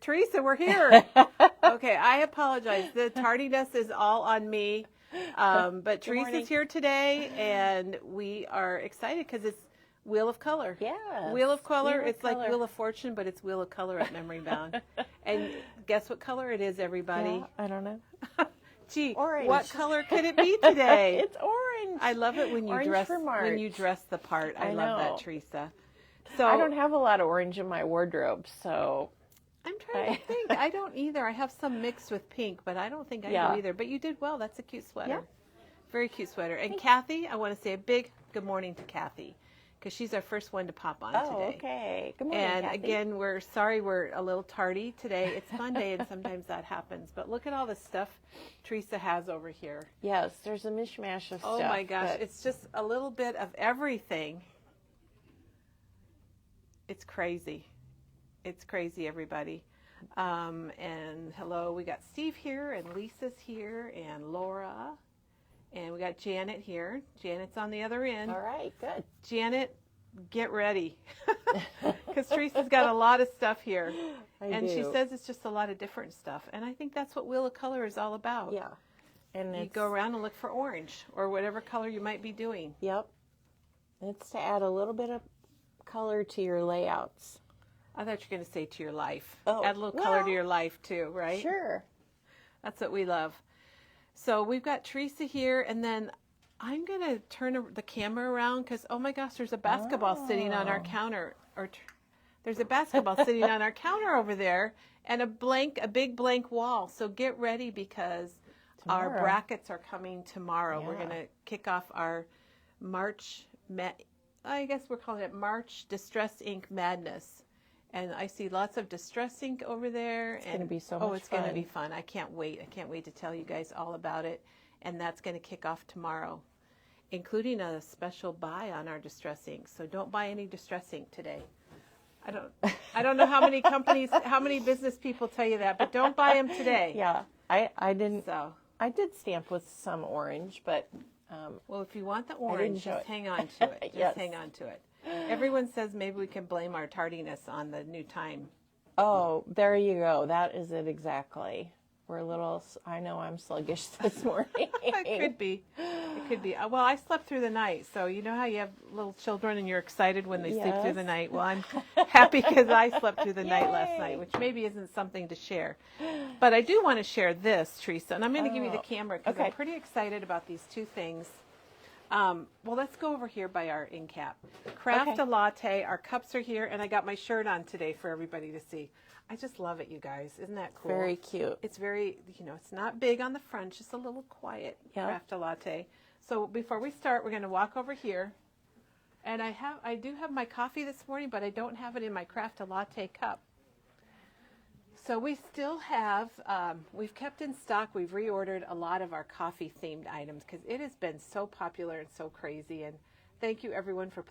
Teresa, we're here. Okay, I apologize. The tardiness is all on me. But Teresa's here today, and we are excited because it's Wheel of Color. Yeah. Wheel of Color. It's like Wheel of Fortune, but it's Wheel of Color at Memory Bound. And guess what color it is, everybody? Yeah, I don't know. Gee, orange. What color could it be today? It's orange. I love it when you dress the part. I love that, Teresa. So I don't have a lot of orange in my wardrobe, so I'm trying to think. I don't either. I have some mixed with pink, but I don't think I do either. But you did well. That's a cute sweater. Yeah. Very cute sweater. And Kathy, I want to say a big good morning to Kathy, because she's our first one to pop on today. Oh, okay. Good morning, And Kathy. again, we're sorry we're a little tardy today. It's Monday, and sometimes that happens. But look at all the stuff Teresa has over here. Yes, there's a mishmash of stuff. Oh, my gosh. It's just a little bit of everything. It's crazy. It's crazy, everybody. And hello, we got Steve here, and Lisa's here, and Laura. And we got Janet here. Janet's on the other end. All right, good. Janet, get ready. Because Teresa's got a lot of stuff here. She says it's just a lot of different stuff. And I think that's what Wheel of Color is all about. Yeah. And you go around and look for orange or whatever color you might be doing. Yep. It's to add a little bit of color to your layouts. I thought you were going to say to your life. Oh, add a little color to your life too, right? Sure. That's what we love. So we've got Teresa here, and then I'm going to turn the camera around because, oh my gosh, there's a basketball sitting on our counter. There's a basketball sitting on our counter over there, and a big blank wall. So get ready because our brackets are coming tomorrow. Yeah. We're going to kick off our I guess we're calling it March Distress Ink Madness. And I see lots of Distress Ink over there. It's going to be so much fun. Oh, it's going to be fun. I can't wait. I can't wait to tell you guys all about it. And that's going to kick off tomorrow, including a special buy on our Distress Ink. So don't buy any Distress Ink today. I don't know how many companies, how many business people tell you that, but don't buy them today. Yeah, I didn't. So I did stamp with some orange, but well, if you want the orange, just hang on to it. Just hang on to it. Everyone says maybe we can blame our tardiness on the new time. Oh, there you go. That is it exactly. We're a little, I know I'm sluggish this morning. It could be. It could be. Well, I slept through the night. So you know how you have little children and you're excited when they sleep through the night? Well, I'm happy because I slept through the night last night, which maybe isn't something to share. But I do want to share this, Teresa, and I'm going to give you the camera because I'm pretty excited about these two things. Well, let's go over here by our ink cap. Craft a Latte. Our cups are here, and I got my shirt on today for everybody to see. I just love it, you guys. Isn't that cool? Very cute. It's very, it's not big on the front, just a little quiet. Craft a Latte. So before we start, we're going to walk over here. And I do have my coffee this morning, but I don't have it in my Craft a Latte cup. So we still have, we've kept in stock, we've reordered a lot of our coffee themed items because it has been so popular and so crazy. And thank you everyone for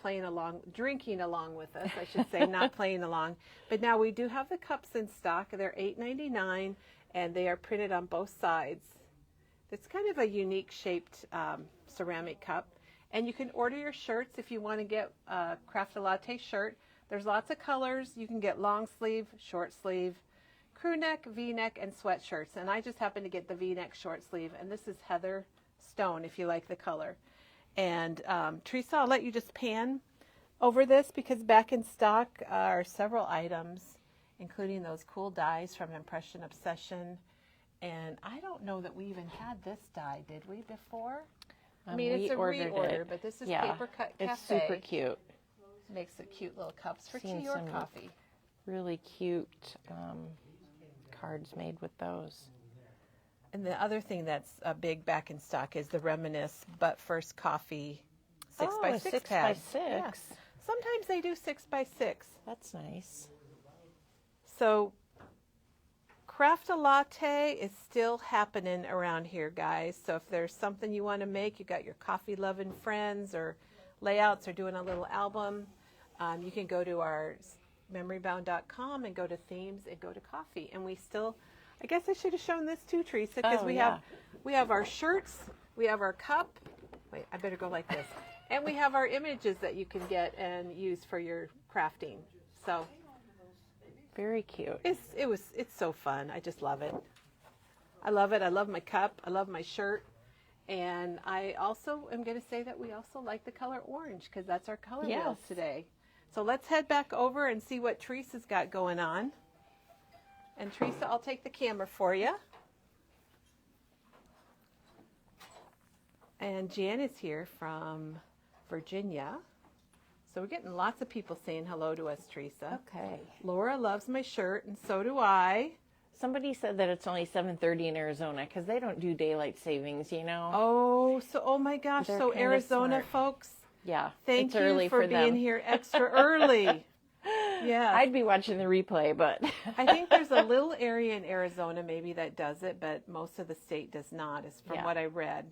drinking along with us, I should say, not playing along. But now we do have the cups in stock. They're $8.99 and they are printed on both sides. It's kind of a unique shaped ceramic cup. And you can order your shirts if you want to get a Craft a Latte shirt. There's lots of colors. You can get long sleeve, short sleeve, crew neck, V-neck, and sweatshirts. And I just happen to get the V-neck short sleeve. And this is Heather Stone, if you like the color. And Teresa, I'll let you just pan over this because back in stock are several items, including those cool dies from Impression Obsession. And I don't know that we even had this die, did we, before? I mean, it's a reorder, but this is Paper Cut Cafe. It's super cute. Makes it cute little cups for tea or coffee. Really cute cards made with those. And the other thing that's a big back in stock is the Reminisce But First Coffee 6x6 pad. 6x6. Yeah. Sometimes they do 6x6. That's nice. So Craft a Latte is still happening around here, guys. So if there's something you want to make, you got your coffee loving friends or layouts or doing a little album, you can go to our memorybound.com and go to themes and go to coffee. And we still, I guess I should have shown this too, Teresa, because we have our shirts, we have our cup. Wait, I better go like this. And we have our images that you can get and use for your crafting. So Very cute. It's so fun. I just love it. I love it. I love my cup. I love my shirt. And I also am going to say that we also like the color orange because that's our color wheel today. So let's head back over and see what Teresa's got going on. And Teresa, I'll take the camera for you. And Jan is here from Virginia. So we're getting lots of people saying hello to us, Teresa. Okay. Laura loves my shirt, and so do I. Somebody said that it's only 7:30 in Arizona because they don't do daylight savings, you know. Oh my gosh. They're so kinda Arizona smart. folks, Yeah. thank it's you early for being them. here extra early. Yeah. I'd be watching the replay, but I think there's a little area in Arizona maybe that does it, but most of the state does not, is from what I read.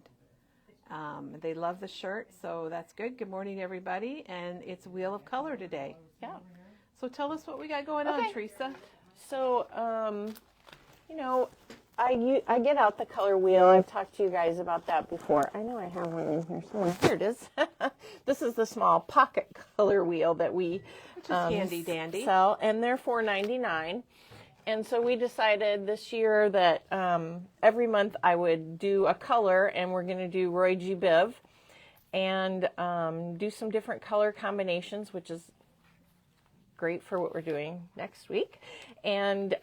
They love the shirt, so that's good. Good morning, everybody, and it's Wheel of Color today. Yeah. So tell us what we got going on, Teresa. So, you know, I get out the color wheel. I've talked to you guys about that before. I know I have one in here somewhere. Here it is. This is the small pocket color wheel that we handy dandy sell, and they're $4.99. And so we decided this year that every month I would do a color, and we're going to do Roy G. Biv and do some different color combinations, which is great for what we're doing next week. And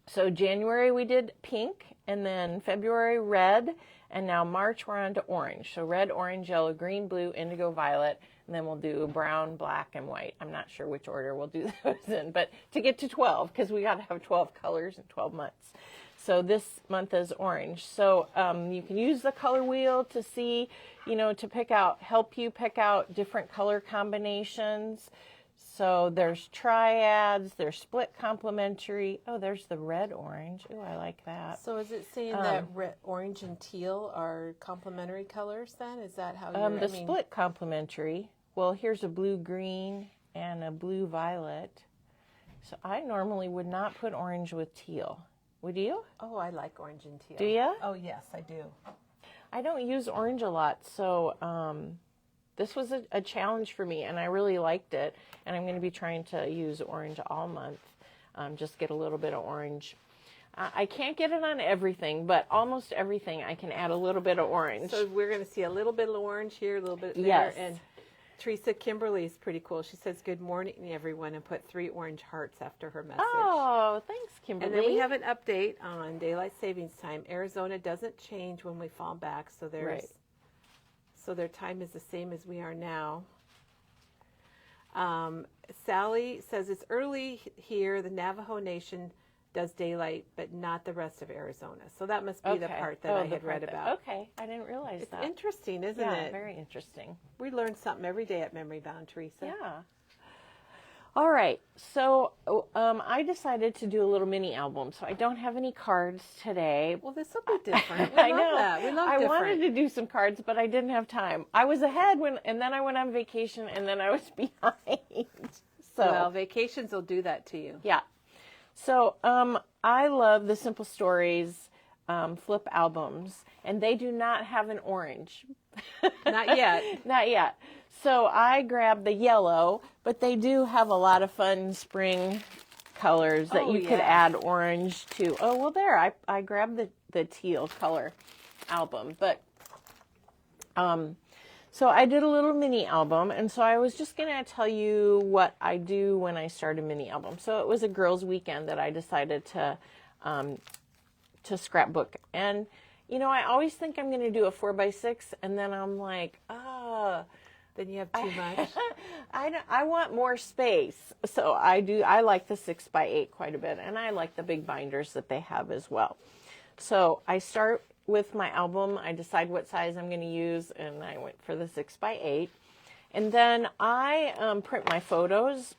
so January we did pink, and then February red, and now March we're on to orange. So red, orange, yellow, green, blue, indigo, violet, and then we'll do brown, black, and white. I'm not sure which order we'll do those in, but to get to 12, because we got to have 12 colors in 12 months. So this month is orange. So you can use the color wheel to see, you know, to help you pick out different color combinations. So there's triads, there's split complementary. Oh, there's the red orange. Oh, I like that. So is it saying that orange and teal are complementary colors then? Is that how you're... Split complementary. Well, here's a blue green and a blue violet. So I normally would not put orange with teal. Would you? Oh, I like orange and teal. Do you? Oh, yes, I do. I don't use orange a lot, so this was a challenge for me, and I really liked it. And I'm going to be trying to use orange all month, just get a little bit of orange. I can't get it on everything, but almost everything I can add a little bit of orange. So we're going to see a little bit of orange here, a little bit there. Yes. And Teresa Kimberly is pretty cool. She says, good morning, everyone, and put 3 orange hearts after her message. Oh, thanks, Kimberly. And then we have an update on daylight savings time. Arizona doesn't change when we fall back, so so their time is the same as we are now. Sally says it's early here. The Navajo Nation does daylight, but not the rest of Arizona. So that must be the part that I had read about. Okay, I didn't realize that. It's interesting, isn't Yeah, it? very interesting. We learn something every day at Memory Bound, Teresa. Yeah. All right, so I decided to do a little mini album. So I don't have any cards today. Well, this will be different. We I love know. that. We love I different. wanted to do some cards, but I didn't have time. I was ahead and then I went on vacation, and then I was behind. So well, vacations will do that to you. yeah. So I love the Simple Stories flip albums, and they do not have an orange. Not yet. Not yet. So I grabbed the yellow, but they do have a lot of fun spring colors that you could add orange to. Oh, well, there. I grabbed the teal color album. But so I did a little mini album, and so I was just going to tell you what I do when I start a mini album. So it was a girls' weekend that I decided to scrapbook. And, you know, I always think I'm going to do a 4x6, and then I'm like, then you have too much. I want more space. So I like the 6x8 quite a bit, and I like the big binders that they have as well. So I start with my album. I decide what size I'm going to use, and I went for the 6x8. And then I print my photos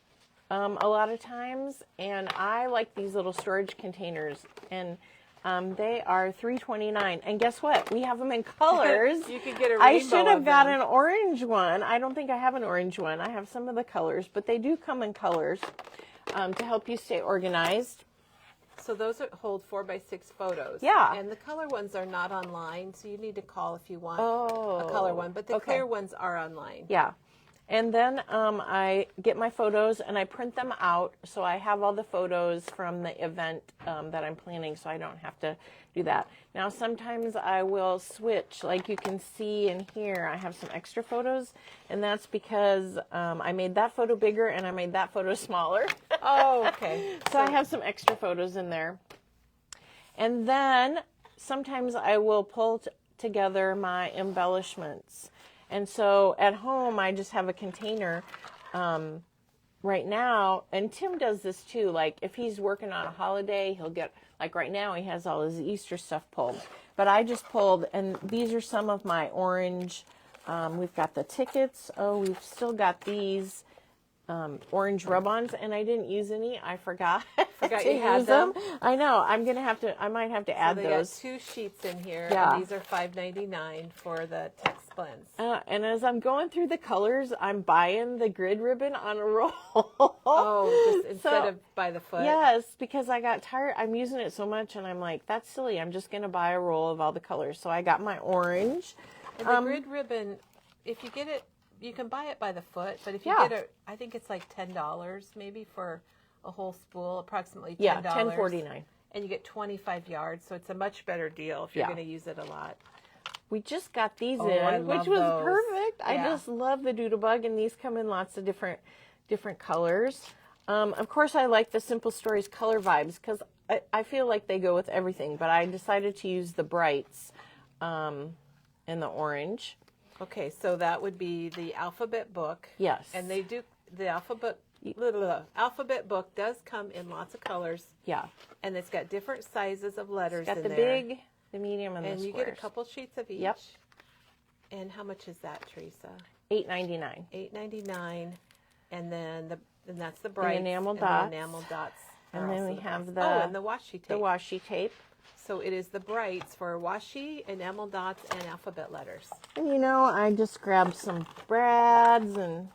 a lot of times, and I like these little storage containers, and they are $3.29. And guess what? We have them in colors. You could get a rainbow. I should have got them. an orange one. I don't think I have an orange one. I have some of the colors, but they do come in colors to help you stay organized. So those hold 4x6 photos. Yeah. And the color ones are not online, so you need to call if you want Oh, a color one. But the clear ones are online. Yeah. And then I get my photos and I print them out. So I have all the photos from the event that I'm planning, so I don't have to do that. Now, sometimes I will switch. Like you can see in here, I have some extra photos. And that's because I made that photo bigger and I made that photo smaller. Oh, okay. So I have some extra photos in there. And then sometimes I will pull together my embellishments. And so at home, I just have a container right now. And Tim does this too. Like if he's working on a holiday, he'll get, like right now, he has all his Easter stuff pulled. But I just pulled, and these are some of my orange. We've got the tickets. Oh, we've still got these orange rub-ons, and I didn't use any. I forgot. Forgot you had them. I know. I might have to add they those. got 2 sheets in here. Yeah. And these are $5.99 for the text blends. And as I'm going through the colors, I'm buying the grid ribbon on a roll. Oh, just instead of by the foot. Yes, because I got tired. I'm using it so much, and I'm like, that's silly. I'm just going to buy a roll of all the colors. So I got my orange. And the grid ribbon, if you get it, you can buy it by the foot, but if you get it, I think it's like $10 maybe for a whole spool, approximately $10. Yeah, $10.49. And you get 25 yards, so it's a much better deal if you're going to use it a lot. We just got these I in, which love was those. perfect. Yeah. I just love the Doodlebug, and these come in lots of different colors. Of course, I like the Simple Stories color vibes because I feel like they go with everything, but I decided to use the brights and the orange. Okay, so that would be the alphabet book. Yes. And they do, the alphabet book does come in lots of colors. Yeah. And it's got different sizes of letters It's got in the there. big, the medium, and the squares. And you get a couple sheets of each. Yep. And how much is that, Teresa? $8.99. $8.99. And then that's the bright. The enamel and dots. The enamel dots. And then we have and the washi tape. The washi tape. So it is the brights for washi, enamel dots, and alphabet letters. And I just grabbed some brads, and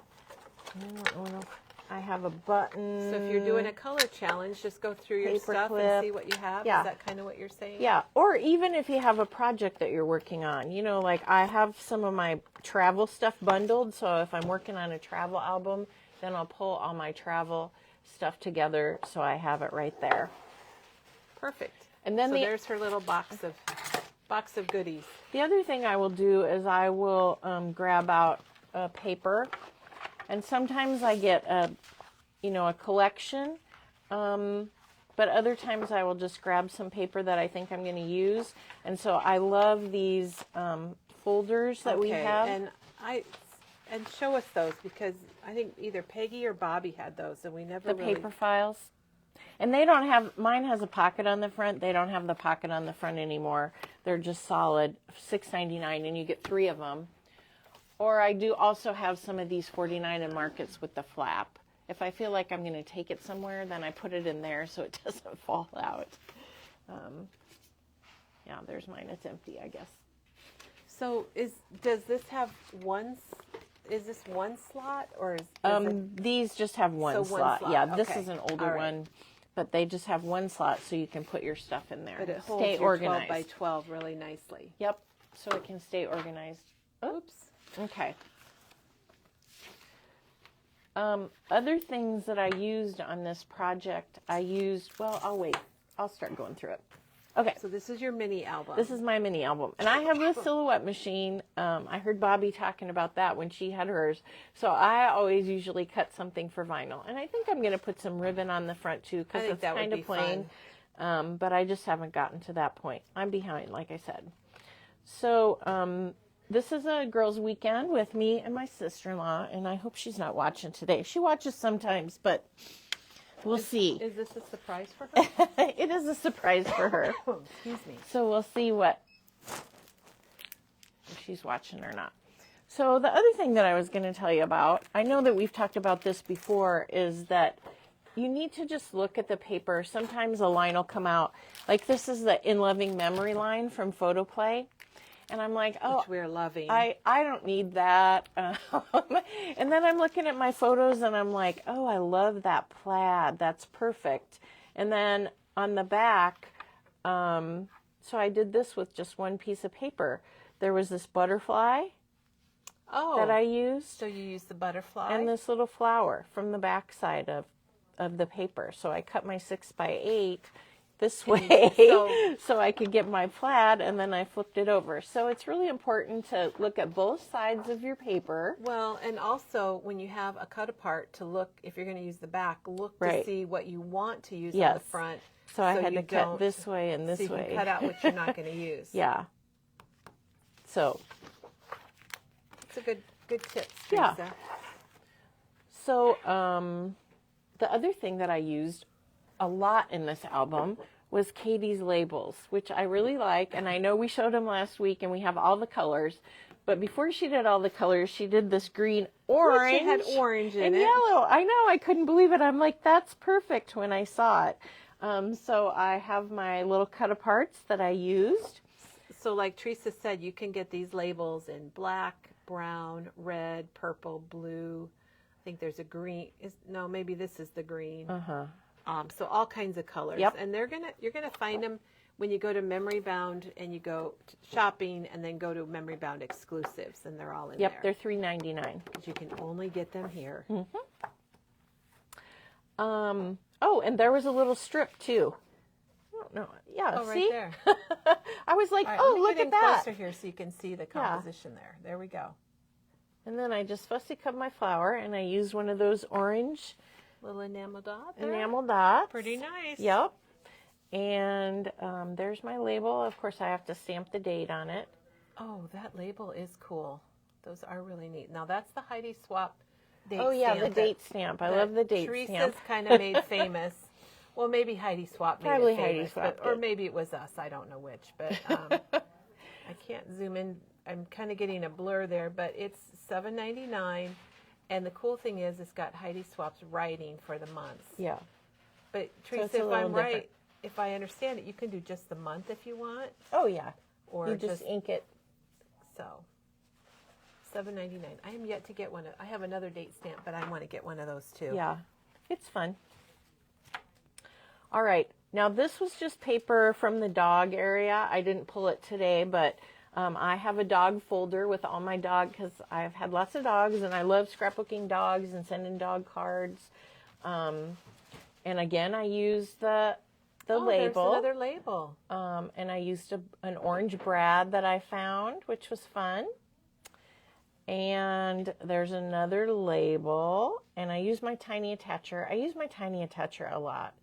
I have a button. So if you're doing a color challenge, just go through your stuff and see what you have. Yeah. Is that kind of what you're saying? Yeah, or even if you have a project that you're working on. Like I have some of my travel stuff bundled, so if I'm working on a travel album, then I'll pull all my travel stuff together so I have it right there. Perfect. And then there's her little box of goodies. The other thing I will do is I will grab out paper, and sometimes I get a collection, but other times I will just grab some paper that I think I'm going to use. And so I love these folders that we have. And show us those, because I think either Peggy or Bobby had those, and we never paper files. And they don't have, mine has a pocket on the front. They don't have the pocket on the front anymore. They're just solid, $6.99, and you get 3 of them. Or I do also have some of these $49 in Markets with the flap. If I feel like I'm going to take it somewhere, then I put it in there so it doesn't fall out. Yeah, there's mine. It's empty, I guess. So does this have is this one slot, or is these just have one slot. Yeah, this is an older one. But they just have one slot, so you can put your stuff in there. But it holds stay your organized. 12 by 12 really nicely. Yep, so it can stay organized. Oops. Okay. Other things that I used on this project, I'll wait. I'll start going through it. Okay. So this is your mini album. This is my mini album. And I have a silhouette machine. I heard Bobby talking about that when she had hers. So I always usually cut something for vinyl. And I think I'm going to put some ribbon on the front too, because it's kind of plain. But I just haven't gotten to that point. I'm behind, like I said. So this is a girls' weekend with me and my sister-in-law. And I hope she's not watching today. She watches sometimes, but we'll see. Is this a surprise for her? It is a surprise for her. Excuse me. So we'll see if she's watching or not. So the other thing that I was going to tell you about, I know that we've talked about this before, is that you need to just look at the paper. Sometimes a line will come out. Like this is the In Loving Memory line from Photoplay. And I'm like, oh, which we're loving. I don't need that. And then I'm looking at my photos and I'm like, oh, I love that plaid. That's perfect. And then on the back, so I did this with just one piece of paper. There was this butterfly. Oh. that I used. So you use the butterfly? And this little flower from the back side of the paper. So I cut my 6x8 this way so I could get my plaid, and then I flipped it over. So it's really important to look at both sides of your paper. Well, and also when you have a cut apart, to look, if you're going to use the back, look Right. to see what you want to use Yes. on the front. So I had to cut this way and this so you way. can cut out what you're not going to use. Yeah. So. It's a good tip, Yeah. Teresa. So the other thing that I used a lot in this album was Katie's labels, which I really like. And I know we showed them last week and we have all the colors. But before she did all the colors, she did this green, orange, It had orange in and it. yellow. I know. I couldn't believe it. I'm like, that's perfect when I saw it. So I have my little cut aparts that I used. So like Teresa said, you can get these labels in black, brown, red, purple, blue. I think there's a green. No, maybe this is the green. Uh-huh. So all kinds of colors. Yep. And you're gonna find them when you go to Memory Bound and you go shopping and then go to Memory Bound exclusives, and they're all in there. Yep, they're $3.99. But you can only get them here. Oh, and there was a little strip too. I don't know. Yeah, Oh, see? right there. I was like, All right, oh, let me look get at in that. closer here so you can see the composition there. There we go. And then I just fussy cut my flower, and I used one of those orange Little enamel dot there. enamel dots. Pretty nice. Yep. And there's my label. Of course, I have to stamp the date on it. Oh, that label is cool. Those are really neat. Now that's the Heidi Swap date Oh, yeah, stamp the date stamp. I love the date Teresa's stamp. kind of made famous. Well, maybe Heidi Swap made Probably it famous. Heidi Swap Or did. maybe it was us. I don't know which. But I can't zoom in. I'm kind of getting a blur there. But it's $7.99. And the cool thing is it's got Heidi Swap's writing for the months. Yeah. But it's Teresa, a if little I'm right, different. if I understand it, you can do just the month if you want. Oh, yeah. Or You just ink it. So, $7.99. I am yet to get one. I have another date stamp, but I want to get one of those too. Yeah. It's fun. All right. Now, this was just paper from the dog area. I didn't pull it today, but I have a dog folder with all my dog, because I've had lots of dogs, and I love scrapbooking dogs and sending dog cards. And again, I used the label. There's another label. And I used an orange brad that I found, which was fun. And there's another label, and I use my tiny attacher. I use my tiny attacher a lot.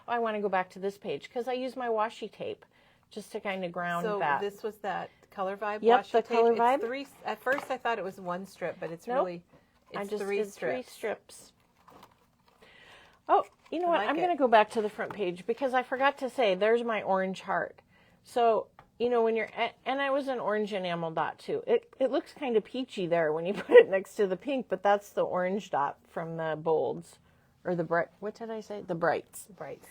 Oh, I want to go back to this page because I use my washi tape just to kind of ground that. So this was that Color Vibe Yep, washi the tape. Color It's Vibe. three. At first, I thought it was one strip, but it's Nope. really I it's just three did strips. 3 strips. Oh, you know what? like I'm it. going to go back to the front page because I forgot to say there's my orange heart. So, you know, when you're, and I was an orange enamel dot too. It looks kind of peachy there when you put it next to the pink, but that's the orange dot from the bolds, or the bright, what did I say? The brights. Brights.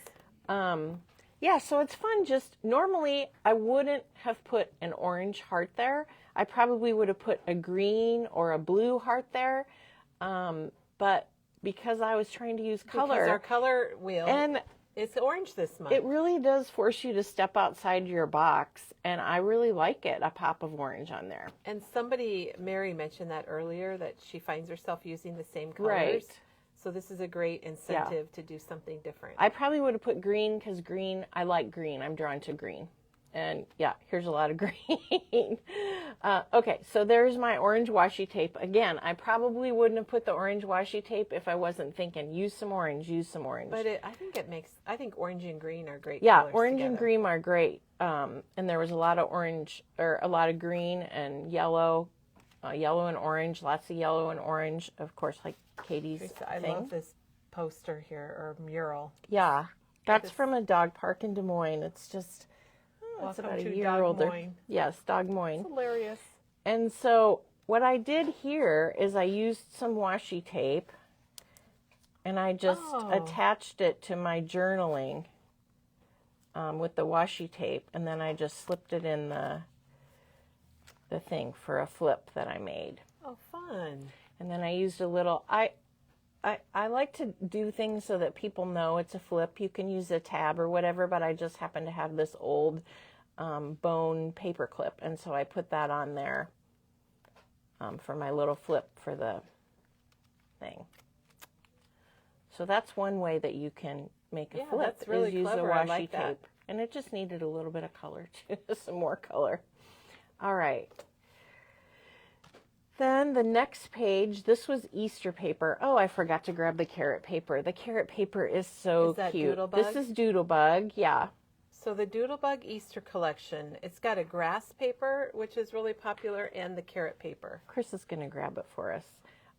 Yeah, so it's fun. Just normally I wouldn't have put an orange heart there. I probably would have put a green or a blue heart there. But because I was trying to use color, Because our color wheel and it's orange this month. it really does force you to step outside your box, and I really like it, a pop of orange on there. And Mary mentioned that earlier, that she finds herself using the same colors. Right. So this is a great incentive to do something different. I probably would have put green because green, I like green. I'm drawn to green. And yeah, here's a lot of green. Okay, so there's my orange washi tape. Again, I probably wouldn't have put the orange washi tape if I wasn't thinking, use some orange, use some orange. But I think orange and green are great Yeah, colors orange together. and green are great. And there was a lot of orange, or a lot of green and yellow, yellow and orange, lots of yellow and orange. Of course, like Katie's Teresa, I thing. love this poster here, or mural. Yeah, that's from a dog park in Des Moines. It's just, it's Welcome about a to year Dog older. Moines. Yes, Dog Moines. Hilarious. And so what I did here is I used some washi tape, and I just attached it to my journaling with the washi tape, and then I just slipped it in the thing for a flip that I made. Oh, fun. And then I used a little, I like to do things so that people know it's a flip. You can use a tab or whatever, but I just happen to have this old bone paper clip, and so I put that on there for my little flip for the thing. So that's one way that you can make a flip, that's really is use the clever. I washi like that. tape. And it just needed a little bit of color too, some more color. All right. Then the next page, this was Easter paper. Oh, I forgot to grab the carrot paper. The carrot paper is so Is that cute. Doodlebug? This is Doodlebug, yeah. So the Doodlebug Easter collection, it's got a grass paper, which is really popular, and the carrot paper. Chris is going to grab it for us.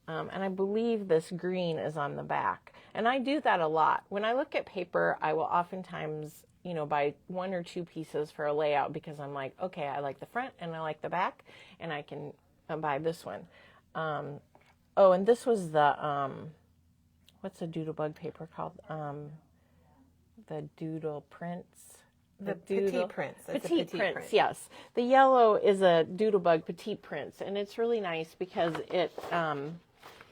And I believe this green is on the back. And I do that a lot. When I look at paper, I will oftentimes, you know, buy 1 or 2 pieces for a layout because I'm like, okay, I like the front and I like the back, and I can buy this one. Oh, and this was the, what's the Doodlebug paper called? The Doodle Prints. The Petite Prince. It's Petite a Prince, print. yes. The yellow is a Doodlebug Petite Prince, and it's really nice because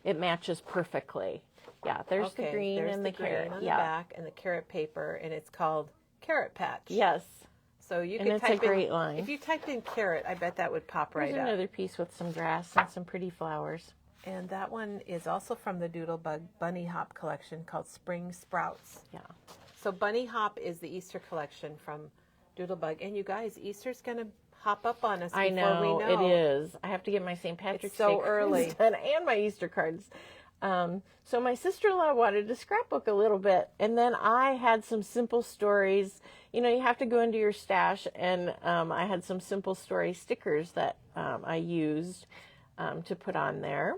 it matches perfectly. Yeah, there's the green there's and the carrot. Green on the Yeah, back and the carrot paper, and it's called Carrot Patch. yes. So you And could it's a type great in, line. If you typed in carrot, I bet that would pop right There's up. another piece with some grass and some pretty flowers. And that one is also from the Doodlebug Bunny Hop collection called Spring Sprouts. Yeah. So Bunny Hop is the Easter collection from Doodlebug. And you guys, Easter's going to hop up on us I before we know. it is. I have to get my St. Patrick's so Day cards early. done and my Easter cards. So my sister-in-law wanted to scrapbook a little bit, and then I had some simple stories. You know, you have to go into your stash, and I had some simple story stickers that I used to put on there.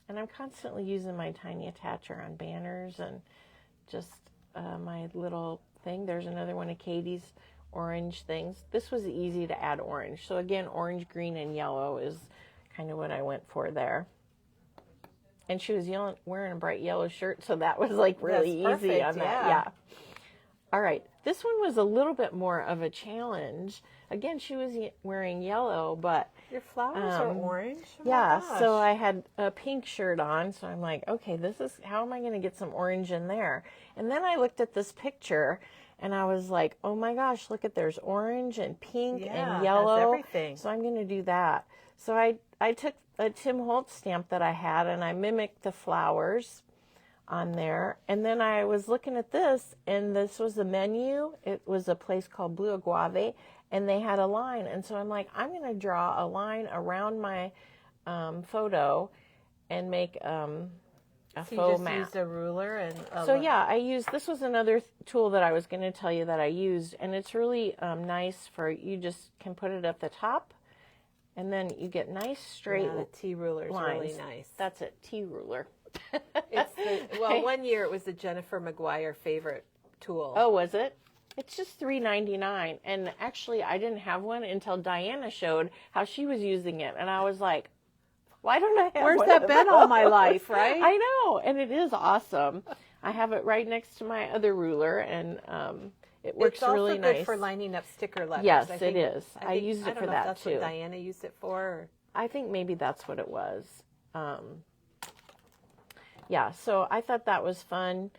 And I'm constantly using my tiny attacher on banners and just my little thing. There's another one of Katie's orange things. This was easy to add orange. So again, orange, green, and yellow is kind of what I went for there. And she was wearing a bright yellow shirt, so that was like really easy on that. Yeah. All right. This one was a little bit more of a challenge. Again, she was wearing yellow, but Your flowers are orange? Oh my yeah, gosh. so I had a pink shirt on, so I'm like, okay, how am I going to get some orange in there? And then I looked at this picture, and I was like, oh my gosh, look there's orange and pink Yeah, and it has yellow. everything. So I'm going to do that. So I took a Tim Holtz stamp that I had, and I mimicked the flowers on there. And then I was looking at this, and this was the menu. It was a place called Blue Agave, and they had a line. And so I'm like, I'm going to draw a line around my photo and make a So you faux just map. used a ruler and So yeah, this was another tool that I was going to tell you that I used, and it's really nice for, you just can put it at the top, and then you get nice straight the T ruler is lines. really nice. That's it, T ruler. Well, one year it was the Jennifer McGuire favorite tool. Oh, was it? It's just $3.99, and actually I didn't have one until Diana showed how she was using it, and I was like, why don't I have Where's one that of been all those? my life, right? I know, and it is awesome. I have it right next to my other ruler, and it works It's also really good nice. for lining up sticker letters. Yes, I think, it is. I think- used it don't for know that if that's too. What Diana used it for. Or... I think maybe that's what it was. Yeah, so I thought that was fun.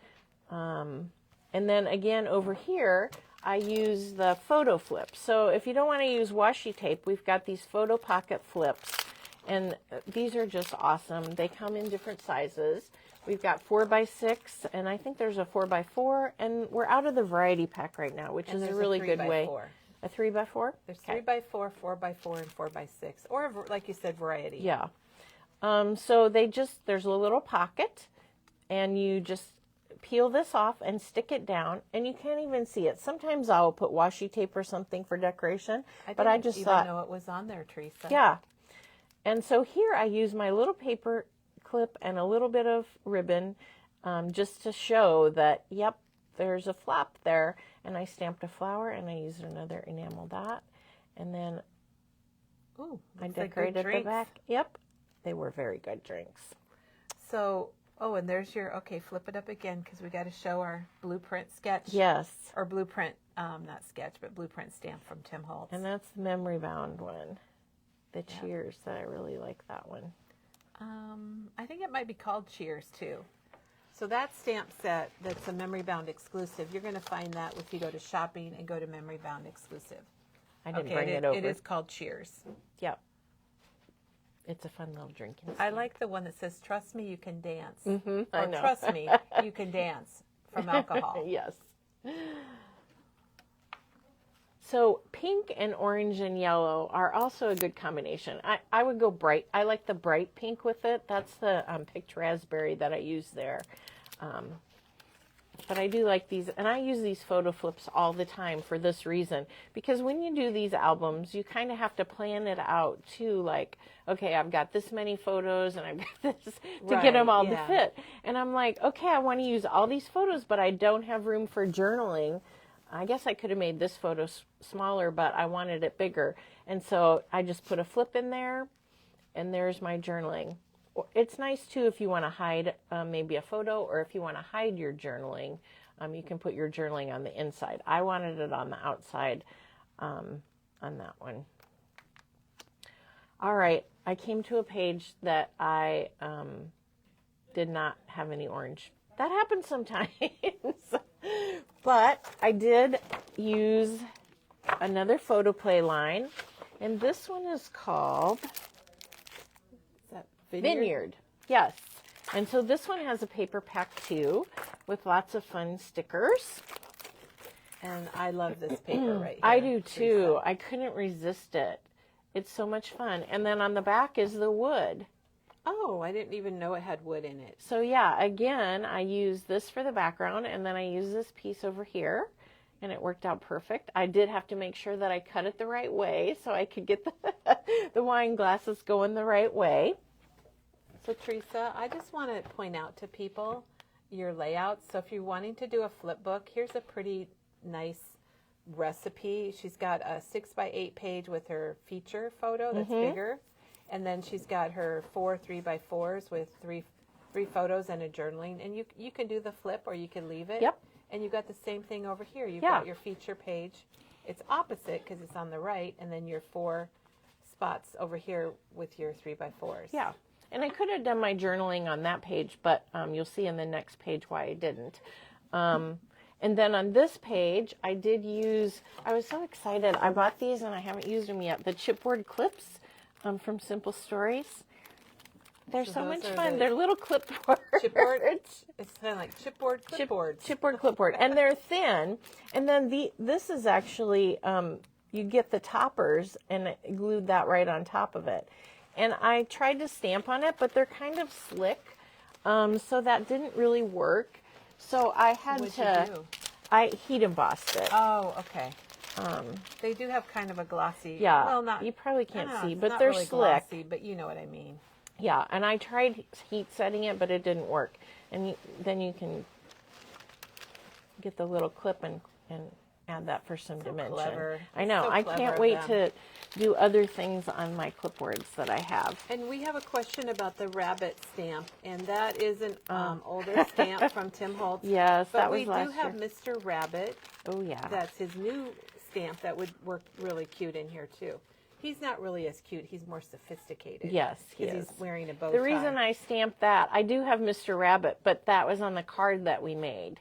And then again over here, I use the photo flip. So if you don't want to use washi tape, we've got these photo pocket flips. And these are just awesome. They come in different sizes. We've got 4x6, and I think there's a 4x4. And we're out of the variety pack right now, which is a really good way. A 3x4? There's 3x4, 4x4, and 4x6. Or, like you said, variety. Yeah. So there's a little pocket, and you just peel this off and stick it down, and you can't even see it. Sometimes I'll put washi tape or something for decoration, but I just thought, know it was on there, Teresa. yeah. And so here I use my little paper clip and a little bit of ribbon just to show that, yep, there's a flap there. And I stamped a flower, and I used another enamel dot. And then I decorated the back. Yep, they were very good drinks. So, and there's flip it up again because we got to show our blueprint sketch. Yes. Or blueprint, not sketch, but blueprint stamp from Tim Holtz. And that's the memory bound one. The Cheers, that I really like that one. I think it might be called Cheers too. So that stamp set, that's a memory bound exclusive. You're going to find that if you go to shopping and go to memory bound exclusive. I didn't bring it over. It is called Cheers. Yep. it's a fun little drinking stamp. I like the one that says, "Trust me, you can dance." I Or know. "Trust me, you can dance," from alcohol. Yes. So pink and orange and yellow are also a good combination. I would go bright. I like the bright pink with it. That's the picked raspberry that I use there. But I do like these, and I use these photo flips all the time for this reason. Because when you do these albums, you kind of have to plan it out too. Like, okay, I've got this many photos, and I've got this to get them all to fit. And I'm like, okay, I want to use all these photos, but I don't have room for journaling. I guess I could have made this photo smaller, but I wanted it bigger. And so I just put a flip in there, and there's my journaling. It's nice, too, if you want to hide maybe a photo, or if you want to hide your journaling, you can put your journaling on the inside. I wanted it on the outside on that one. All right, I came to a page that I did not have any orange. That happens sometimes. But I did use another photo play line, and this one is called Vineyard. Yes. And so this one has a paper pack too, with lots of fun stickers. And I love this paper right here. I do too. Teresa. I couldn't resist it. It's so much fun. And then on the back is the wood. Oh, I didn't even know it had wood in it. So yeah, again, I used this for the background, and then I used this piece over here, and it worked out perfect. I did have to make sure that I cut it the right way so I could get the wine glasses going the right way. So Teresa, I just want to point out to people your layout. So if you're wanting to do a flip book, here's a pretty nice recipe. She's got a 6x8 page with her feature photo that's bigger. And then she's got her 4 3x4s with three photos and a journaling. And you can do the flip, or you can leave it. Yep. And you've got the same thing over here. You've got your feature page. It's opposite because it's on the right. And then your 4 spots over here with your 3x4s. Yeah. And I could have done my journaling on that page, but you'll see in the next page why I didn't. And then on this page, I did use, I was so excited. I bought these and I haven't used them yet. The chipboard clips from Simple Stories. They're so much fun. They're little clipboards. Chipboard? It's kind of like chipboard clipboards. Chipboard clipboard. And they're thin. And then this is actually, you get the toppers and it glued that right on top of it. And I tried to stamp on it, but they're kind of slick. So that didn't really work. So I had I heat embossed it. Oh, okay. They do have kind of a glossy. Yeah. Well, not. You probably can't see, it's but not they're really slick. Glossy, but you know what I mean. Yeah, and I tried heat setting it, but it didn't work. And then you can get the little clip and add that for some dimension. Clever. I know. So I clever can't of wait them. to do other things on my clipboards that I have. And we have a question about the rabbit stamp, and that is an older stamp from Tim Holtz. Yes, but that was we do last have year. Mr. Rabbit. Oh, yeah. That's his new stamp that would work really cute in here too. He's not really as cute. He's more sophisticated. Yes, he is. Because he's wearing a bow tie. The reason I stamped that, I do have Mr. Rabbit, but that was on the card that we made.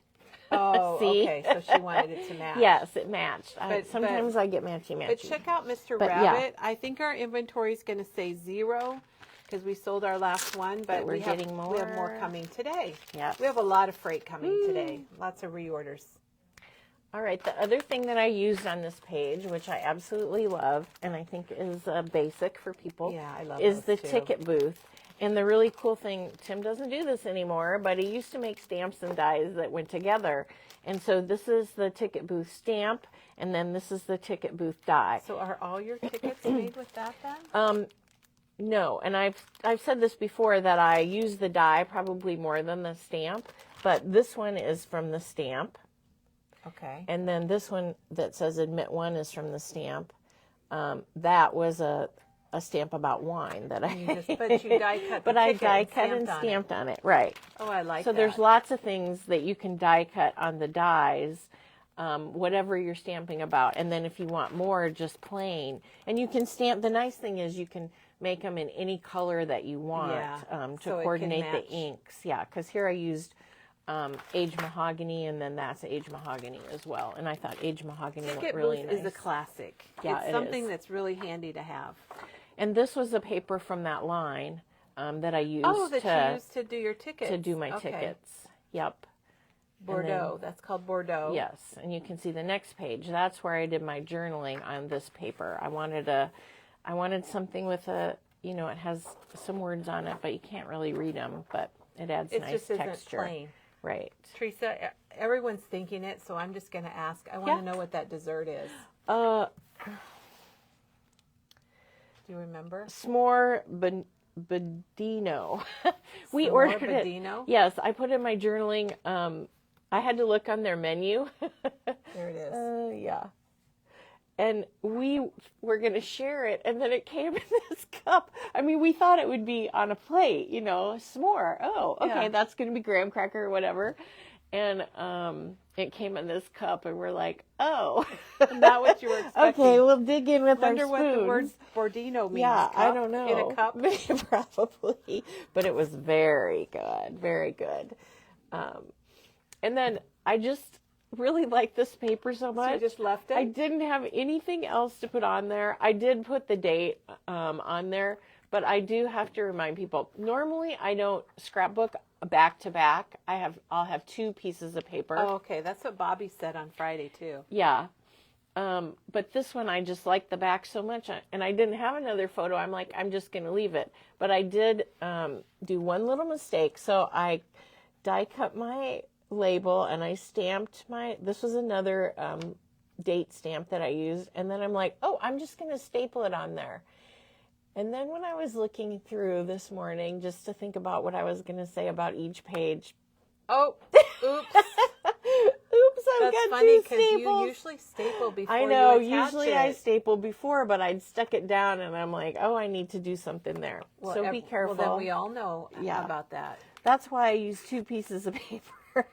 Oh, See? okay. So she wanted it to match. Yes, it matched. But- Sometimes I get matchy-matchy. But check out Mr. But, yeah. Rabbit. I think our inventory is going to say 0 because we sold our last one, but we're we have getting We have more more. coming today. Yep. We have a lot of freight coming today. Lots of reorders. All right, the other thing that I used on this page, which I absolutely love, and I think is basic for people, Yeah, I love is the those too. ticket booth. And the really cool thing, Tim doesn't do this anymore, but he used to make stamps and dies that went together. And so this is the ticket booth stamp, and then this is the ticket booth die. So are all your tickets made with that then? No, and I've said this before that I use the die probably more than the stamp, but this one is from the stamp. Okay. And then this one that says admit one is from the stamp. That was a stamp about wine that I But you die cut the but I ticket die and cut and stamped on it. stamped on it. Right. Oh, I like So that. there's lots of things that you can die cut on the dies, whatever you're stamping about. And then if you want more, just plain. And you can stamp, the nice thing is you can make them in any color that you want to so it can coordinate the match. inks. Yeah, because here I used aged mahogany, and then that's aged mahogany as well. And I thought aged mahogany Ticket looked really booth nice. is a classic. Yeah, it's it something is. that's really handy to have. And this was the paper from that line that I used that you used to do your tickets. to do my tickets. Yep. Bordeaux. That's called Bordeaux. Yes, and you can see the next page. That's where I did my journaling on this paper. I wanted something with a, you know, it has some words on it, but you can't really read them, but it adds nice just texture. isn't plain. Right. Teresa, everyone's thinking it, so I'm just going to ask. I want to know what that dessert is. Do you remember? S'more Budino. We S'more ordered Budino? it. Yes, I put in my journaling. I had to look on their menu. There it is. Yeah. And we were going to share it, and then it came in this cup. I mean, we thought it would be on a plate, you know, s'more. Oh, okay, Yeah. that's going to be graham cracker or whatever. And it came in this cup, and we're like, oh. Not what you were expecting. Okay, we'll dig in with Wonder our what the word spoons. Bordino means. Yeah, I Cup? don't know. In a cup? Probably. But it was very good, very good. And then I just really like this paper so much. So you just left it? I didn't have anything else to put on there. I did put the date on there, but I do have to remind people. Normally, I don't scrapbook back to back. I'll have two pieces of paper. Oh, okay. That's what Bobby said on Friday, too. Yeah. But this one, I just like the back so much, and I didn't have another photo. I'm like, I'm just going to leave it. But I did do one little mistake. So I die cut my label, and I stamped this was another date stamp that I used. And then I'm like, oh, I'm just going to staple it on there. And then when I was looking through this morning, just to think about what I was going to say about each page. Oh, oops. Oops, I've That's got funny two because you staples. usually staple before I know, you attach usually it. I staple before, but I'd stuck it down and I'm like, oh, I need to do something there. Well, so be careful. Well, then we all know Yeah. about that. That's why I use two pieces of paper.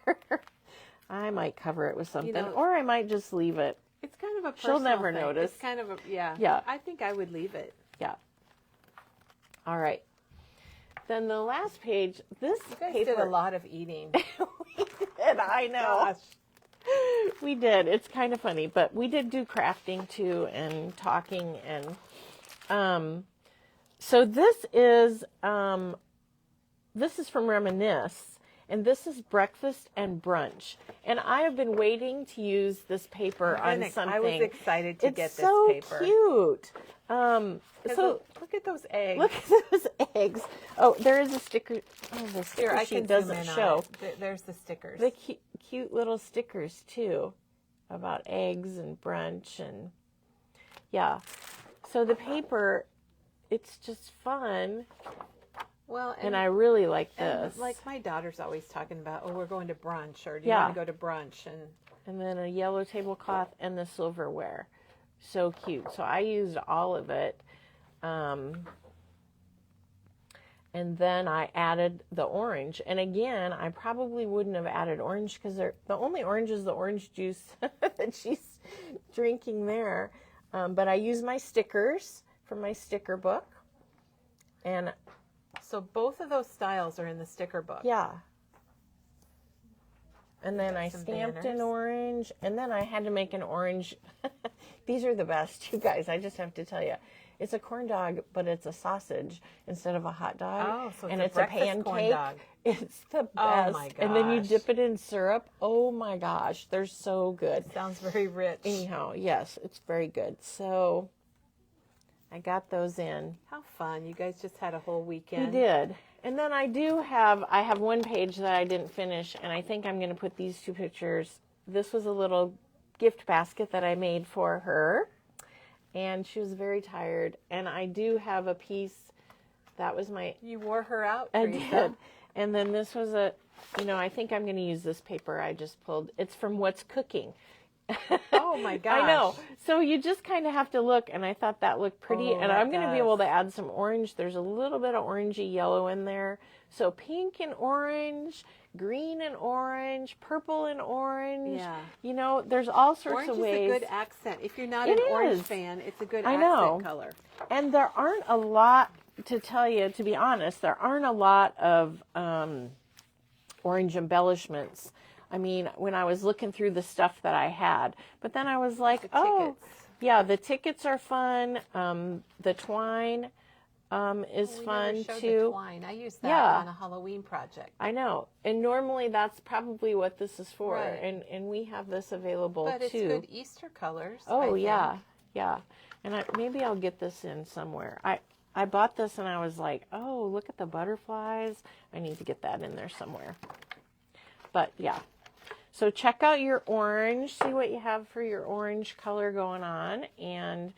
I might cover it with something, or I might just leave it. It's kind of a personal She'll never thing. notice. It's kind of a, yeah. Yeah. I think I would leave it. Yeah. All right. Then the last page, this You guys paper. did a lot of eating. We did, I know. Gosh. We did. It's kind of funny, but we did do crafting too and talking and so this is from Reminisce, and this is breakfast and brunch. And I have been waiting to use this paper on something. I was excited to get this so paper. Cute. So look at those eggs. look at those eggs. Oh, there is a sticker. Oh, the sticker Here, I sheet can doesn't zoom in show. on it. There's the stickers. The cute little stickers too about eggs and brunch and yeah. So the paper, it's just fun. Well, And I really like this. and like my daughter's always talking about, oh, we're going to brunch, or do you Yeah. want to go to brunch? And then a yellow tablecloth and the silverware. So cute. So I used all of it. And then I added the orange. And again, I probably wouldn't have added orange because the only orange is the orange juice that she's drinking there. But I use my stickers from my sticker book. And so both of those styles are in the sticker book. yeah. And then I Some stamped banners. an orange, and then I had to make an orange. These are the best, you guys. I just have to tell you. It's a corn dog, but it's a sausage instead of a hot dog. Oh, so and it's a it's a breakfast corn pancake. dog. It's the best. Oh, my And then you gosh. dip it in syrup. Oh my gosh, they're so good. Sounds very rich. Anyhow, yes, it's very good. So I got those in. How fun. You guys just had a whole weekend. We did. And then I have one page that I didn't finish, and I think I'm going to put these two pictures. This was a little gift basket that I made for her, and she was very tired. And I do have a piece that was my... You wore her out, I Teresa. did. And then this was I think I'm going to use this paper I just pulled. It's from What's Cooking. Oh my gosh. I know. So you just kind of have to look, and I thought that looked pretty. Oh, and that I'm going to be does. able to add some orange. There's a little bit of orangey yellow in there. So pink and orange, green and orange, purple and orange. Yeah. You know, there's all sorts Orange of is ways. a good accent. If you're not It an orange is. fan, it's a good I accent know. color. And there aren't a lot, to tell you, to be honest, there aren't a lot of orange embellishments. I mean, when I was looking through the stuff that I had, but then I was like, The oh, tickets. yeah, the tickets are fun. The twine, is We fun never showed the too. twine. I used that Yeah. on a Halloween project. I know, and normally that's probably what this is for, Right. and we have this available But too. it's good Easter colors. I Oh think. yeah, yeah. And maybe I'll get this in somewhere. I bought this and I was like, oh, look at the butterflies. I need to get that in there somewhere. But yeah. So check out your orange. See what you have for your orange color going on. And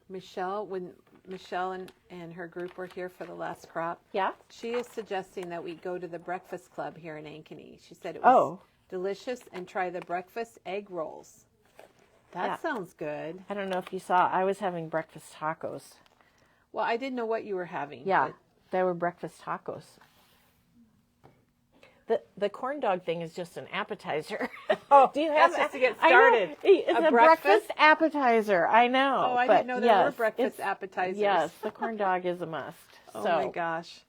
Michelle, when Michelle and her group were here for the last crop, yeah. she is suggesting that we go to the Breakfast Club here in Ankeny. She said it was delicious and try the breakfast egg rolls. That sounds good. I don't know if you saw, I was having breakfast tacos. Well, I didn't know what you were having. Yeah, they were breakfast tacos. The corn dog thing is just an appetizer. Oh, do you have that's just to get started. It's a breakfast appetizer. I know. Oh, I didn't know there were breakfast appetizers. Yes, the corn dog is a must. Oh my gosh.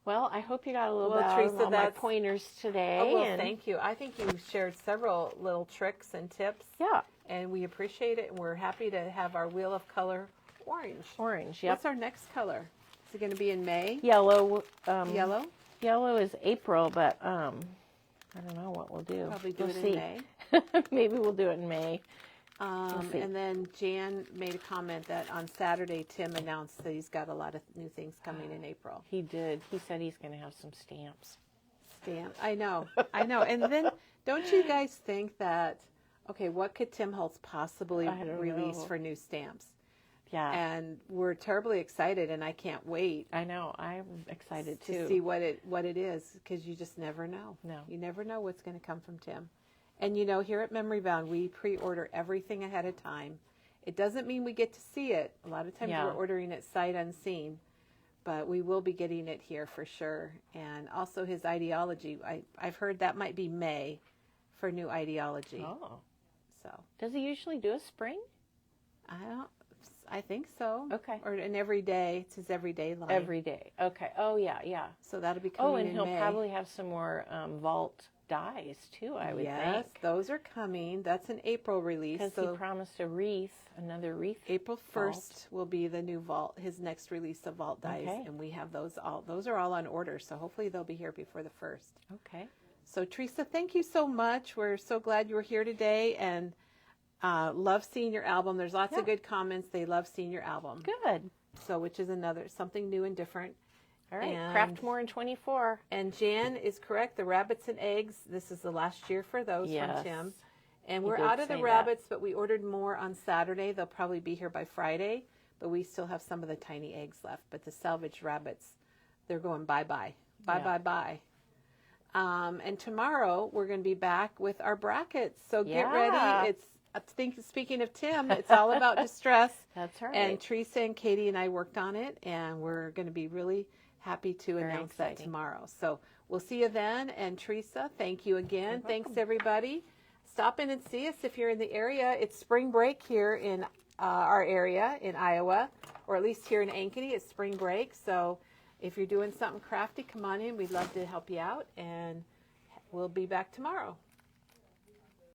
Well, I hope you got a little bit Teresa, out of all my pointers today. Oh, well, thank you. I think you shared several little tricks and tips. Yeah. And we appreciate it, and we're happy to have our wheel of color orange. Orange, yep. What's our next color? Is it going to be in May? Yellow. Yellow? Yellow is April, but I don't know what we'll do. Probably do it in May. Maybe we'll do it in May. And then Jan made a comment that on Saturday, Tim announced that he's got a lot of new things coming in April. He did. He said he's going to have some stamps. I know. And then don't you guys think that, okay, what could Tim Holtz possibly release for new stamps? Yeah. And we're terribly excited, and I can't wait. I know. I'm excited too. To see what it is, because you just never know. No. You never know what's going to come from Tim. And you know, here at Memory Bound, we pre-order everything ahead of time. It doesn't mean we get to see it. A lot of times we're ordering it sight unseen, but we will be getting it here for sure. And also his ideology. I've heard that might be May for new ideology. Oh. So. Does he usually do a spring? I think so. Okay. Or an everyday. It's his everyday line. Every day. Okay. Oh yeah, yeah. So that'll be coming in May. Oh, and he'll probably have some more vault dies too, I would think. Yes, those are coming. That's an April release. Because he promised a wreath, another wreath. April 1st will be the new vault, his next release of vault dies. Okay. And we have those are all on order. So hopefully they'll be here before the 1st. Okay. So Teresa, thank you so much. We're so glad you were here today, and love seeing your album. There's lots of good comments. They love seeing your album. Good. So, which is something new and different. All right. Craft more in 24. And Jan is correct. The rabbits and eggs. This is the last year for those from Tim. And we're out of the rabbits, but we ordered more on Saturday. They'll probably be here by Friday, but we still have some of the tiny eggs left. But the salvage rabbits, they're going bye-bye. Bye-bye-bye. And tomorrow we're going to be back with our brackets. So get ready. Speaking of Tim, it's all about distress. That's right. And Teresa and Katie and I worked on it, and we're going to be really happy to announce that tomorrow. So we'll see you then. And Teresa, thank you again. Thanks, everybody. Stop in and see us if you're in the area. It's spring break here in our area in Iowa, or at least here in Ankeny. It's spring break. So if you're doing something crafty, come on in. We'd love to help you out, and we'll be back tomorrow.